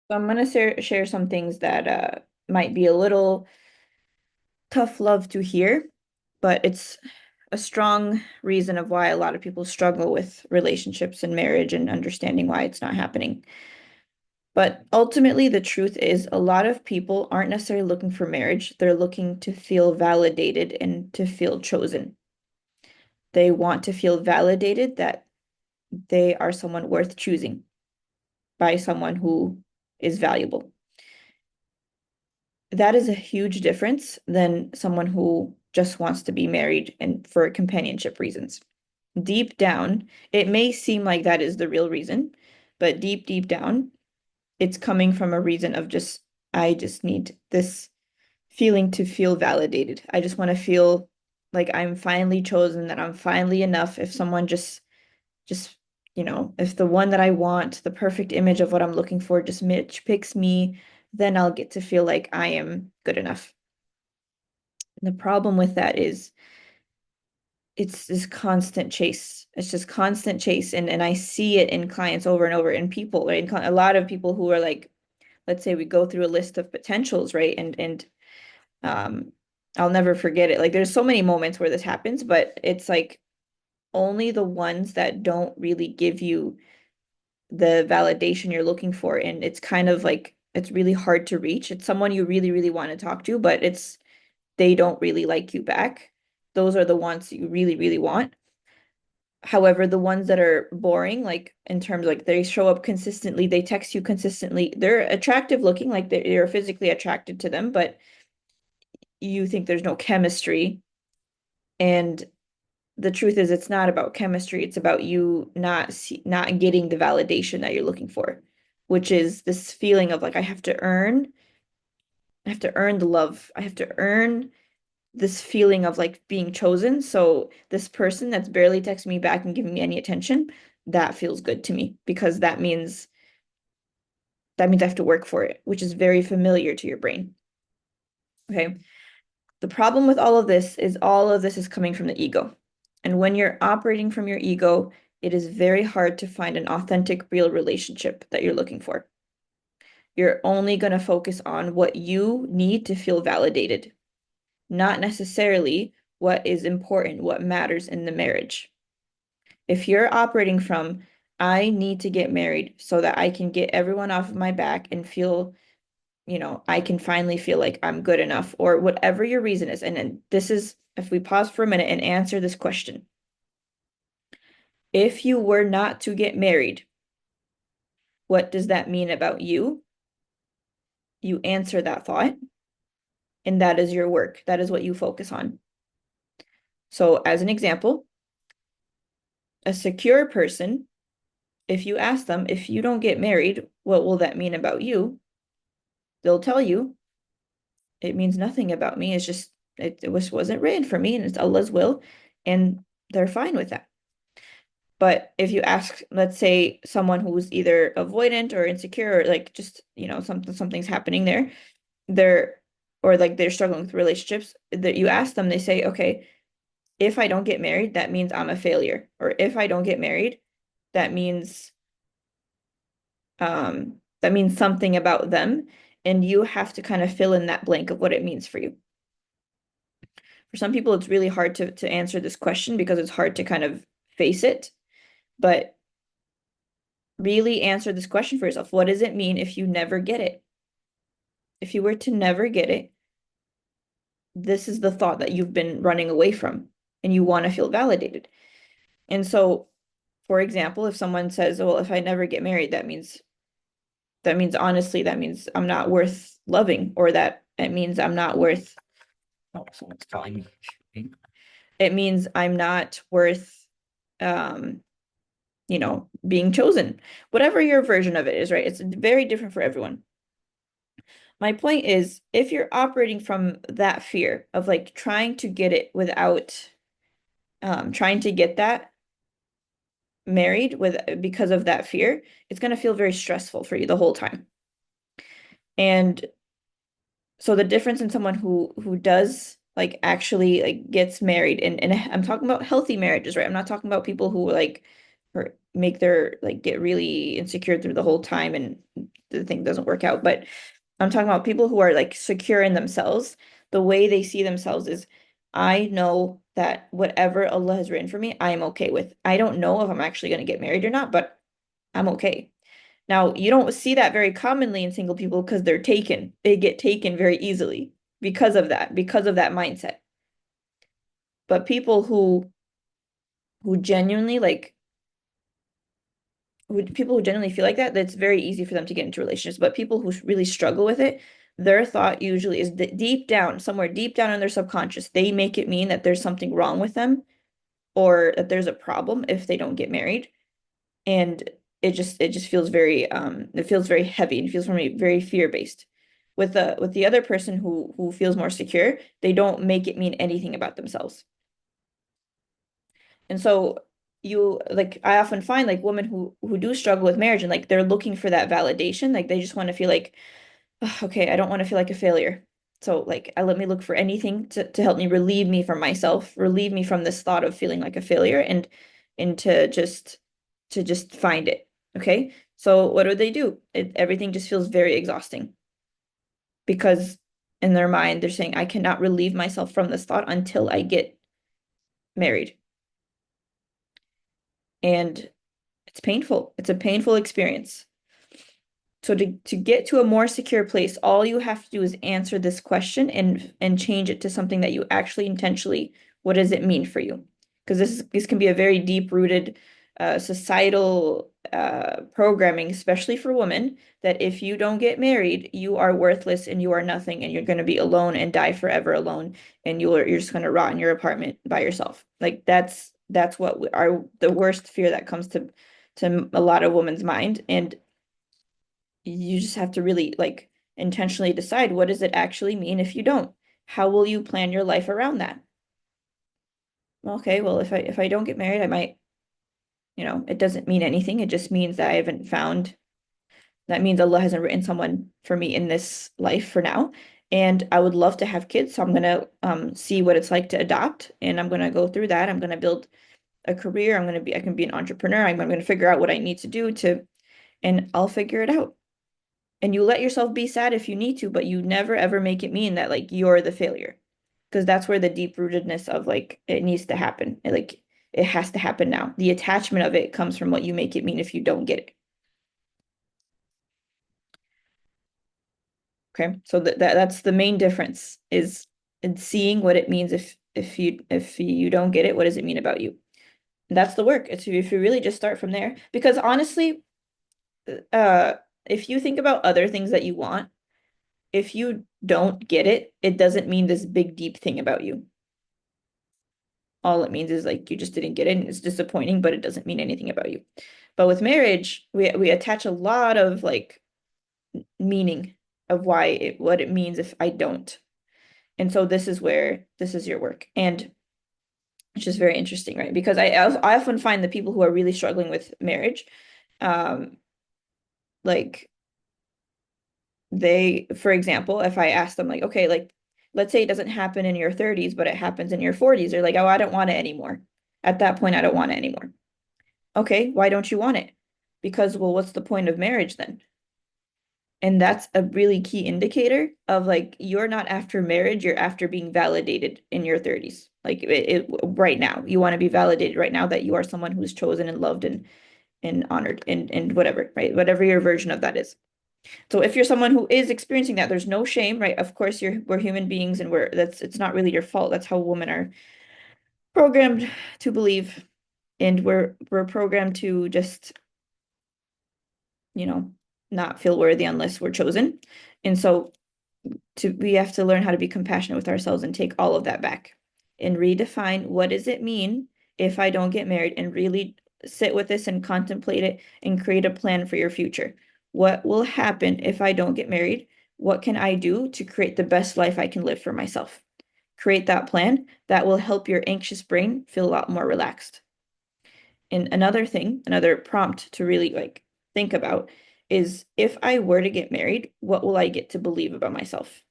So I'm gonna share some things that might be a little tough love to hear, but it's a strong reason of why a lot of people struggle with relationships and marriage and understanding why it's not happening. But ultimately, the truth is a lot of people aren't necessarily looking for marriage. They're looking to feel validated and to feel chosen. They want to feel validated that they are someone worth choosing by someone who is valuable. That is a huge difference than someone who just wants to be married and for companionship reasons. Deep down, it may seem like that is the real reason, but deep down, it's coming from a reason of just, I just need this feeling to feel validated. I just want to feel like I'm finally chosen, that I'm finally enough. If someone just, if the one that I want, the perfect image of what I'm looking for, just Mitch picks me, then I'll get to feel like I am good enough. And the problem with that is it's this constant chase. It's just constant chase. And I see it in clients over and over in people, right? A lot of people who are like, let's say we go through a list of potentials, right? And um I'll never forget it. Like there's so many moments where this happens, but it's like only the ones that don't really give you the validation you're looking for. And it's kind of like it's really hard to reach. It's someone you really, really want to talk to, but it's they don't really like you back. Those are the ones you really, really want. However, the ones that are boring, like in terms like they show up consistently, they text you consistently, they're attractive looking, like you're physically attracted to them, but you think there's no chemistry. And the truth is, it's not about chemistry. It's about you not getting the validation that you're looking for, which is this feeling of like I have to earn the love. I have to earn this feeling of like being chosen. So this person that's barely texting me back and giving me any attention, that feels good to me because that means I have to work for it, which is very familiar to your brain. Okay. The problem with all of this is coming from the ego. And when you're operating from your ego, it is very hard to find an authentic, real relationship that you're looking for. You're only going to focus on what you need to feel validated, not necessarily what is important, what matters in the marriage. If you're operating from, I need to get married so that I can get everyone off of my back and feel, I can finally feel like I'm good enough, or whatever your reason is. And then this is, if we pause for a minute and answer this question, if you were not to get married, what does that mean about you? You answer that thought, and that is your work. That is what you focus on. So, as an example, a secure person, if you ask them, if you don't get married, what will that mean about you? They'll tell you it means nothing about me. It's just wasn't written for me, and it's Allah's will, and they're fine with that. But if you ask, let's say, someone who's either avoidant or insecure, or like just, something's happening there, they're or like they're struggling with relationships, that you ask them, they say, okay, if I don't get married, that means I'm a failure. Or if I don't get married, that means something about them. And you have to kind of fill in that blank of what it means for you. For some people, it's really hard to answer this question because it's hard to kind of face it. But really answer this question for yourself. What does it mean if you never get it? If you were to never get it, this is the thought that you've been running away from, and you want to feel validated. And so, for example, if someone says, "Well, if I never get married, that means honestly, that means I'm not worth loving, or that it means I'm not worth, oh, someone's calling me. It means I'm not worth um, being chosen." Whatever your version of it is, right? It's very different for everyone. My point is, if you're operating from that fear of like trying to get it without trying to get that married with because of that fear, it's going to feel very stressful for you the whole time. And so the difference in someone who does like actually like gets married, and I'm talking about healthy marriages, right? I'm not talking about people who like or make their like get really insecure through the whole time and the thing doesn't work out. But I'm talking about people who are like secure in themselves. The way they see themselves is, I know that whatever Allah has written for me, I am okay with. I don't know if I'm actually going to get married or not, but I'm okay. Now, you don't see that very commonly in single people because they're taken. They get taken very easily because of that mindset. But people who genuinely like people who genuinely feel like that, that's very easy for them to get into relationships. But people who really struggle with it, their thought usually is that deep down, somewhere deep down in their subconscious, they make it mean that there's something wrong with them or that there's a problem if they don't get married. And it just feels very it feels very heavy and feels for me very fear-based. With the other person who feels more secure, they don't make it mean anything about themselves. And so you like I often find like women who do struggle with marriage and like they're looking for that validation. Like they just want to feel like, "Ugh, okay, I don't want to feel like a failure. So like I let me look for anything to help me relieve me from myself, relieve me from this thought of feeling like a failure and to just find it. Okay? So what do? Everything just feels very exhausting because in their mind they're saying I cannot relieve myself from this thought until I get married. And it's painful. It's a painful experience. So to get to a more secure place, all you have to do is answer this question and change it to something that you actually intentionally, what does it mean for you? Because this can be a very deep-rooted societal programming, especially for women, that if you don't get married, you are worthless and you are nothing and you're going to be alone and die forever alone and you're just going to rot in your apartment by yourself. Like that's what our the worst fear that comes to a lot of women's mind. And you just have to really like intentionally decide, what does it actually mean if you don't? How will you plan your life around that? Okay, well, if I don't get married, I might, it doesn't mean anything. It just means that I haven't found that means Allah hasn't written someone for me in this life for now. And I would love to have kids, so I'm gonna see what it's like to adopt, and I'm gonna go through that. I'm gonna build a career. I can be an entrepreneur. I'm gonna figure out what I need to do and I'll figure it out. And you let yourself be sad if you need to, but you never ever make it mean that like you're the failure. Because that's where the deep rootedness of like it needs to happen. Like it has to happen now. The attachment of it comes from what you make it mean if you don't get it. Okay. So that's the main difference is in seeing what it means if you don't get it, what does it mean about you? And that's the work. It's if you really just start from there. Because honestly, uh if you think about other things that you want, if you don't get it, it doesn't mean this big deep thing about you. All it means is like you just didn't get it and it's disappointing, but it doesn't mean anything about you. But with marriage, we attach a lot of like meaning of what it means if I don't. And so this is your work. And it's just very interesting, right? Because I often find the people who are really struggling with marriage, um, like for example, if I ask them like, okay, like let's say it doesn't happen in your 30s, but it happens in your 40s, they're like, oh, I don't want it anymore. At that point, I don't want it anymore. Okay, why don't you want it? Because, well, what's the point of marriage then? And that's a really key indicator of like you're not after marriage, you're after being validated in your 30s. Like right now, you want to be validated right now that you are someone who's chosen and loved and honored and whatever, right? Whatever your version of that is. So if you're someone who is experiencing that, there's no shame, right? Of course, we're human beings and it's not really your fault. That's how women are programmed to believe. And we're programmed to just, you know, not feel worthy unless we're chosen. And so we have to learn how to be compassionate with ourselves and take all of that back and redefine what does it mean if I don't get married and really sit with this and contemplate it and create a plan for your future. What will happen if I don't get married? What can I do to create the best life I can live for myself? Create that plan that will help your anxious brain feel a lot more relaxed. And another thing, another prompt to really like think about is if I were to get married, what will I get to believe about myself?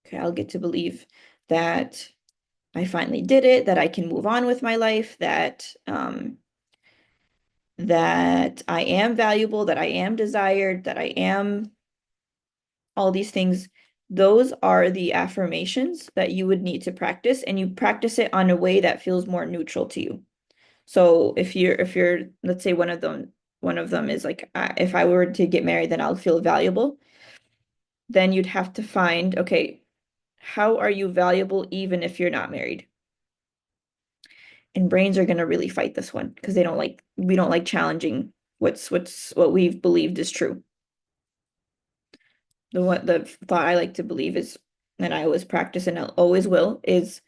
Okay, I'll get to believe that I finally did it, that I can move on with my life, that that I am valuable, that I am desired, that I am all these things. Those are the affirmations that you would need to practice, and you practice it on a way that feels more neutral to you. So if you're let's say one of them is like if I were to get married, then I'll feel valuable. Then you'd have to find, okay, how are you valuable even if you're not married? And brains are going to really fight this one because we don't like challenging what we've believed is true. The thought I like to believe is, and I always practice and I always will, is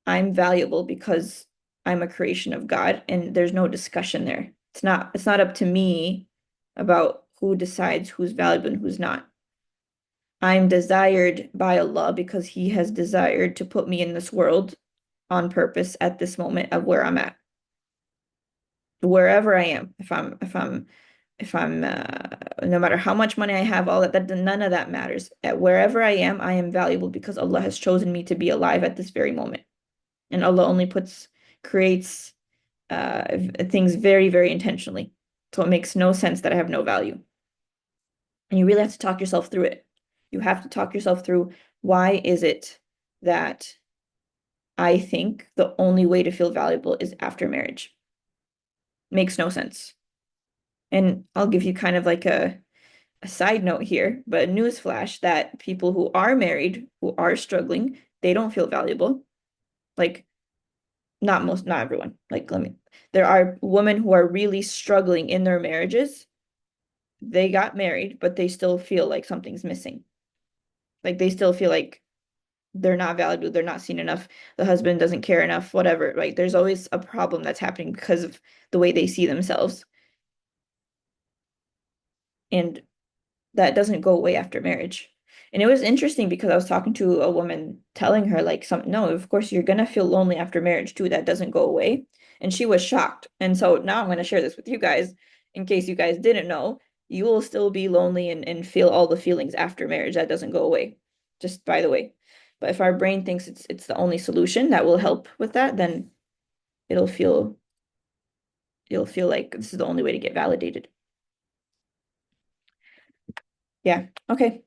I'm valuable because I'm a creation of God and there's no discussion there. It's not up to me about who decides who's valuable and who's not. I'm desired by Allah because He has desired to put me in this world on purpose at this moment of where I'm at. Wherever I am, if I'm no matter how much money I have, all that none of that matters. At wherever I am valuable because Allah has chosen me to be alive at this very moment. And Allah only creates things very, very intentionally. So it makes no sense that I have no value. And you really have to talk yourself through it. You have to talk yourself through, why is it that I think the only way to feel valuable is after marriage? Makes no sense. And I'll give you kind of like a side note here, but a newsflash that people who are married, who are struggling, they don't feel valuable. Like not everyone. There are women who are really struggling in their marriages. They got married, but they still feel like something's missing. Like they still feel like they're not valued, they're not seen enough, the husband doesn't care enough, whatever. Like there's always a problem that's happening because of the way they see themselves. And that doesn't go away after marriage. And it was interesting because I was talking to a woman telling her like no, of course you're gonna feel lonely after marriage too. That doesn't go away. And she was shocked. And so now I'm gonna share this with you guys in case you guys didn't know. You will still be lonely and feel all the feelings after marriage. That doesn't go away. Just by the way. But if our brain thinks it's the only solution that will help with that, then it'll feel it'll feel like this is the only way to get validated. Yeah. Okay.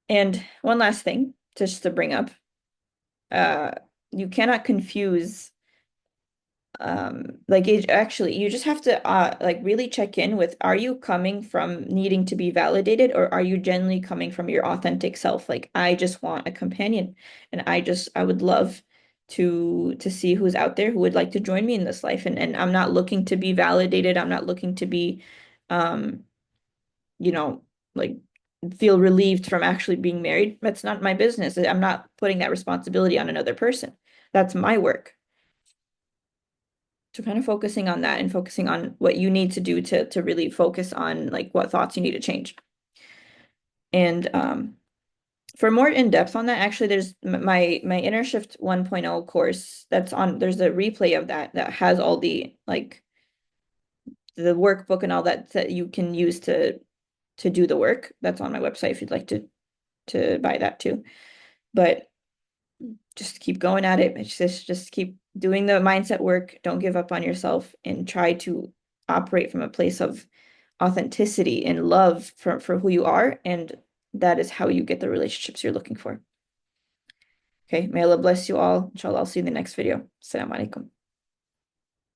And one last thing just to bring up, uh, you cannot confuse like actually you just have to like really check in with, are you coming from needing to be validated or are you genuinely coming from your authentic self? Like I just want a companion and I would love to see who's out there who would like to join me in this life, and I'm not looking to be validated. I'm not looking to be um you know, like feel relieved from actually being married. That's not my business. I'm not putting that responsibility on another person. That's my work. So kind of focusing on that and focusing on what you need to do to really focus on like what thoughts you need to change. And for more in depth on that, actually, there's my Inner Shift 1.0 course that's on. There's a replay of that has all the like the workbook and all that you can use to do the work. That's on my website if you'd like to buy that too. But just keep going at it. It's just keep doing the mindset work. Don't give up on yourself and try to operate from a place of authenticity and love for who you are. And that is how you get the relationships you're looking for. Okay, may Allah bless you all. Inshallah, I'll see you in the next video. Assalamu alaikum.